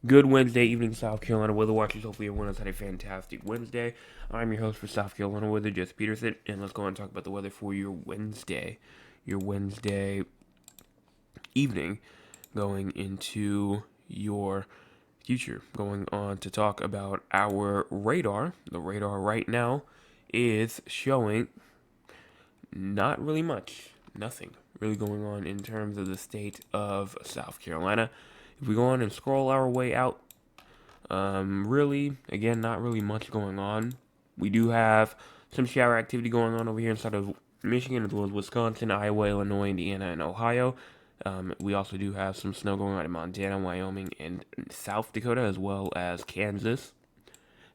Good Wednesday evening, South Carolina weather watchers. Hopefully, everyone has had a fantastic Wednesday. I'm your host for South Carolina weather, Jess Peterson, and let's go and talk about the weather for your Wednesday evening, going into your future. Going on to talk about our radar. The radar right now is showing not really much, nothing really going on in terms of the state of South Carolina. If we go on and scroll our way out, really, again, not really much going on. We do have some shower activity going on over here inside of Michigan, as well as Wisconsin, Iowa, Illinois, Indiana, and Ohio. We also do have some snow going on in Montana, Wyoming, and South Dakota, as well as Kansas.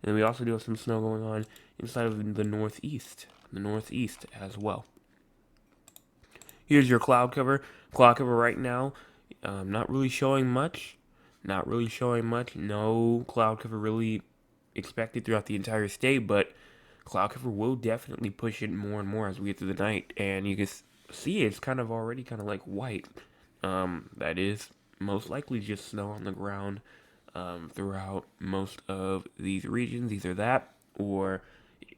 And we also do have some snow going on inside of the Northeast as well. Here's your cloud cover. Cloud cover right now, not really showing much. Not really showing much. No cloud cover really expected throughout the entire state, but cloud cover will definitely push it more and more as we get to the night. And you can see it's kind of already kind of like white. That is most likely just snow on the ground throughout most of these regions. Either that or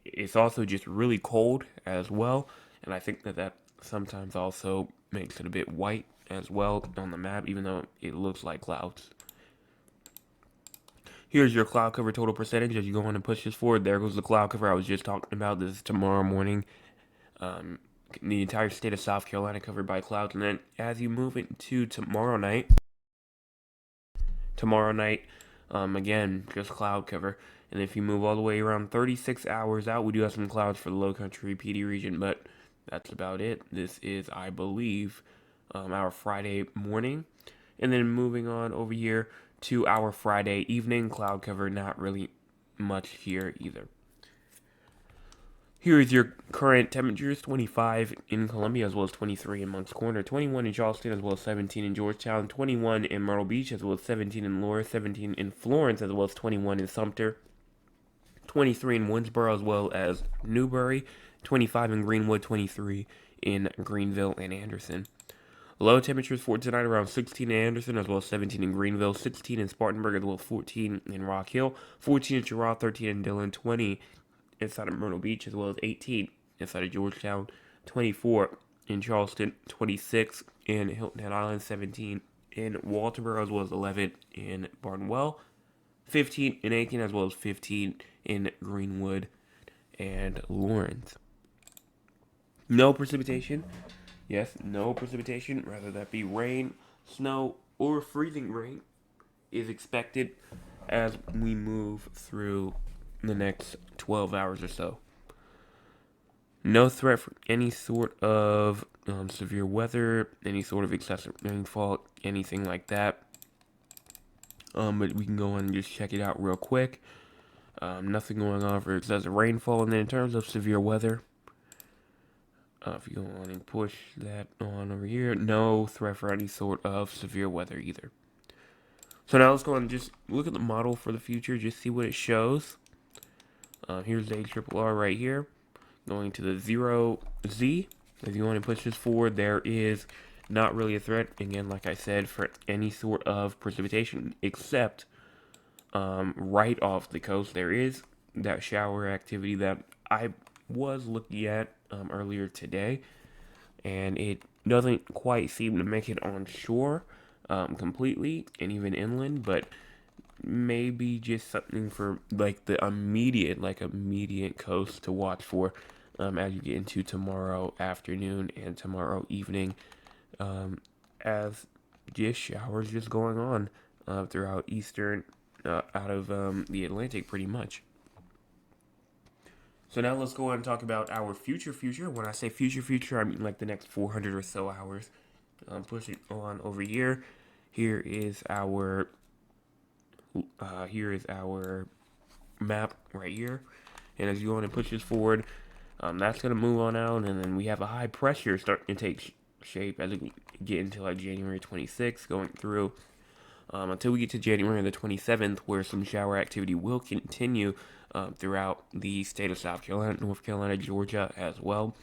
it's also just really cold as well. And I think that sometimes also makes it a bit white as well on the map, even though it looks like clouds. Here's your cloud cover total percentage as you go on and push this forward. There goes the cloud cover I was just talking about. This is tomorrow morning. Um, the entire state of South Carolina covered by clouds. And then as you move into tomorrow night, again, just cloud cover. And if you move all the way around 36 hours out, we do have some clouds for the low country PD region, but that's about it. This is, I believe, our Friday morning. And then moving on over here to our Friday evening, cloud cover, not really much here either. Here is your current temperatures: 25 in Columbia as well as 23 in Moncks Corner, 21 in Charleston as well as 17 in Georgetown, 21 in Myrtle Beach as well as 17 in Laura, 17 in Florence as well as 21 in Sumter, 23 in Winsboro as well as Newberry, 25 in Greenwood, 23 in Greenville and Anderson. Low temperatures for tonight around 16 in Anderson as well as 17 in Greenville, 16 in Spartanburg as well as 14 in Rock Hill, 14 in Girard, 13 in Dillon, 20 inside of Myrtle Beach as well as 18 inside of Georgetown, 24 in Charleston, 26 in Hilton Head Island, 17 in Walterboro as well as 11 in Barnwell, 15 in Aiken as well as 15 in Greenwood and Lawrence. No precipitation. Yes, no precipitation, rather that be rain, snow, or freezing rain, is expected as we move through the next 12 hours or so. No threat for any sort of severe weather, any sort of excessive rainfall, anything like that. But we can go on and just check it out real quick. Nothing going on for excessive rainfall. And then in terms of severe weather, if you go on and push that on over here, no threat for any sort of severe weather either. So now let's go on and just look at the model for the future, just see what it shows. Here's the ARRR right here, going to the 0Z. If you want to push this forward, there is not really a threat, again, like I said, for any sort of precipitation, except right off the coast. There is that shower activity that I was looking at earlier today, and it doesn't quite seem to make it on shore completely, and even inland, but maybe just something for like the immediate coast to watch for as you get into tomorrow afternoon and tomorrow evening, as just showers just going on throughout eastern out of the Atlantic pretty much. So now let's go on and talk about our future. When I say future, I mean like the next 400 or so hours. Push it on over here. Here is our map right here. And as you go on and push this forward, that's going to move on out. And then we have a high pressure starting to take shape as we get into like January 26th, going through until we get to January the 27th, where some shower activity will continue throughout the state of South Carolina, North Carolina, Georgia as well.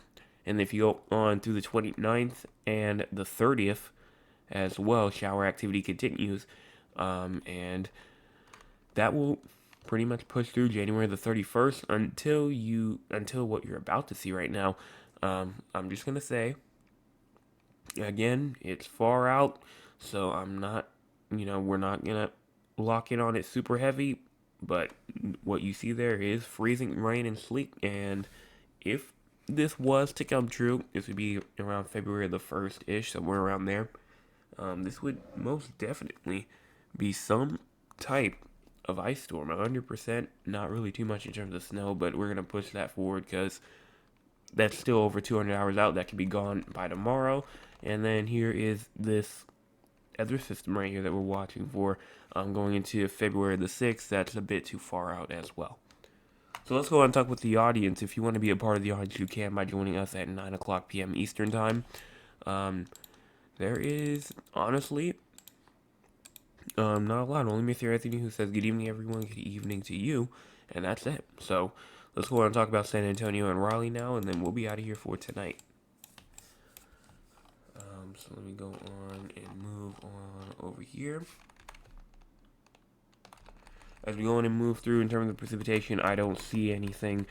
And if you go on through the 29th and the 30th as well, shower activity continues. And that will pretty much push through January the 31st until what you're about to see right now. I'm just gonna say again, it's far out, so I'm not, we're not gonna lock in on it super heavy. But what you see there is freezing rain and sleet, and if this was to come true, this would be around February the 1st ish, somewhere around there. This would most definitely be some type of ice storm. 100%, not really too much in terms of snow, but we're going to push that forward because that's still over 200 hours out. That could be gone by tomorrow. And then here is this other system right here that we're watching for going into February the 6th. That's a bit too far out as well. So let's go on and talk with the audience. If you want to be a part of the audience, you can by joining us at 9 o'clock p.m. Eastern Time. There is, honestly, not a lot. Only Mr. Anthony who says, good evening, everyone. Good evening to you. And that's it. So let's go on and talk about San Antonio and Raleigh now, and then we'll be out of here for tonight. So let me go on and move on over here. As we go on and move through in terms of precipitation, I don't see anything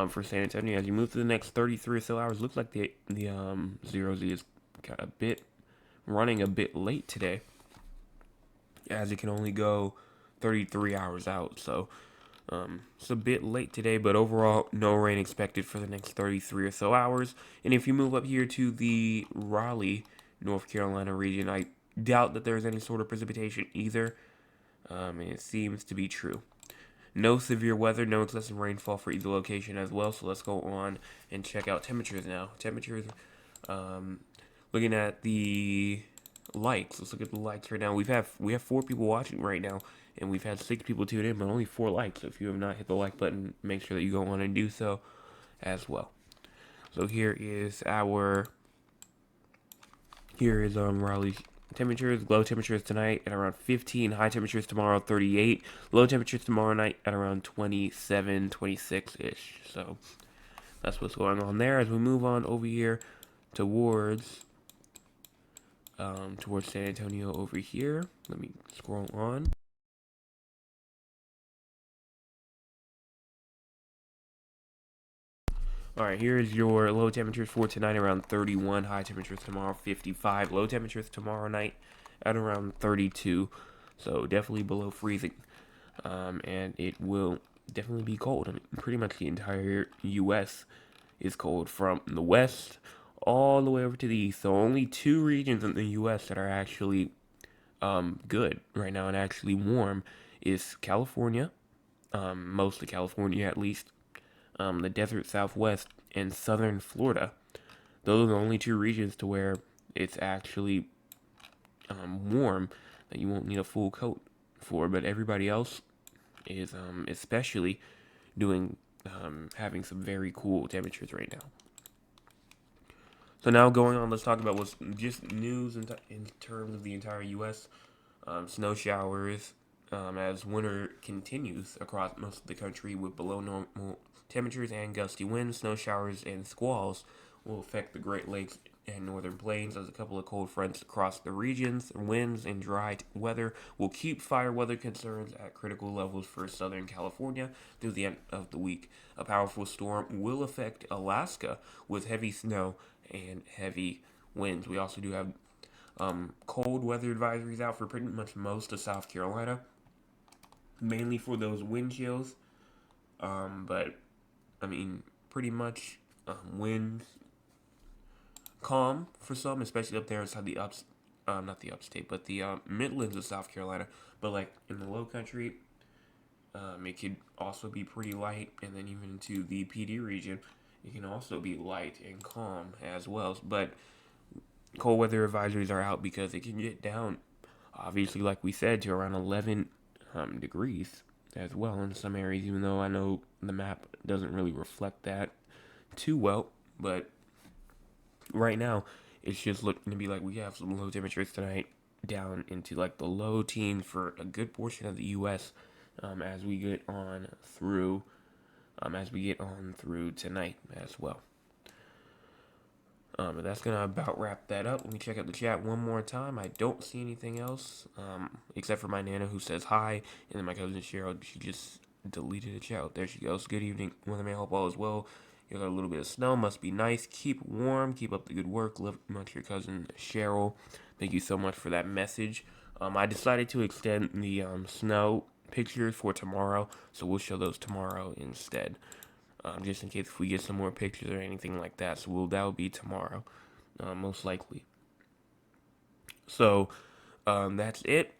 for San Antonio. As you move to the next 33 or so hours, looks like the 0Z is kind of running a bit late today, as it can only go 33 hours out. So it's a bit late today, but overall, no rain expected for the next 33 or so hours. And if you move up here to the Raleigh, North Carolina region, I doubt that there's any sort of precipitation either. And it seems to be true. No severe weather, no excessive rainfall for either location as well. So let's go on and check out temperatures now. Temperatures, looking at the likes. Let's look at the likes right now. We have 4 people watching right now, and we've had 6 people tune in, but only 4 likes. So if you have not hit the like button, make sure that you go on and do so as well. So here is Raleigh's temperatures. Low temperatures tonight at around 15. High temperatures tomorrow 38. Low temperatures tomorrow night at around 27, 26-ish. So that's what's going on there. As we move on over here towards San Antonio over here. Let me scroll on. Alright, here's your low temperatures for tonight around 31. High temperatures tomorrow 55. Low temperatures tomorrow night at around 32. So definitely below freezing. And it will definitely be cold. I mean, pretty much the entire U.S. is cold from the west all the way over to the east. So only 2 regions in the U.S. that are actually good right now and actually warm is California, mostly California at least, the desert Southwest, and southern Florida. Those are the only 2 regions to where it's actually warm that you won't need a full coat for. But everybody else is especially doing having some very cool temperatures right now. So now going on, let's talk about what's just news in terms of the entire U.S. Snow showers as winter continues across most of the country with below normal temperatures and gusty winds. Snow showers and squalls will affect the Great Lakes and northern plains as a couple of cold fronts across the regions. Winds and dry weather will keep fire weather concerns at critical levels for Southern California through the end of the week. A powerful storm will affect Alaska with heavy snow and heavy winds. We also do have cold weather advisories out for pretty much most of South Carolina, mainly for those wind chills. But I mean, pretty much winds calm for some, especially up there inside the not the upstate, but the Midlands of South Carolina. But like in the Low Country, it could also be pretty light, and then even to the PD region, it can also be light and calm as well. But cold weather advisories are out because it can get down, obviously, like we said, to around 11 degrees as well in some areas, even though I know the map doesn't really reflect that too well. But right now, it's just looking to be like we have some low temperatures tonight down into like the low teens for a good portion of the U.S. As we get on through tonight as well. And that's gonna about wrap that up. Let me check out the chat one more time. I don't see anything else, except for my Nana who says hi, and then my cousin Cheryl. She just deleted the chat. There she goes. Good evening, Weatherman. Hope all is well. You got a little bit of snow. Must be nice. Keep warm. Keep up the good work. Love much your cousin Cheryl. Thank you so much for that message. I decided to extend the snow pictures for tomorrow, so we'll show those tomorrow instead. Just in case if we get some more pictures or anything like that. So that'll be tomorrow, most likely. So that's it.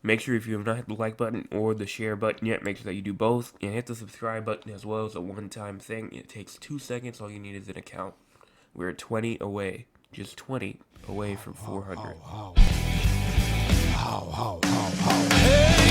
Make sure if you have not hit the like button or the share button yet, make sure that you do both. And hit the subscribe button as well. It's a one-time thing. It takes 2 seconds. All you need is an account. We're 20 away. Just 20 away from 400. Hey!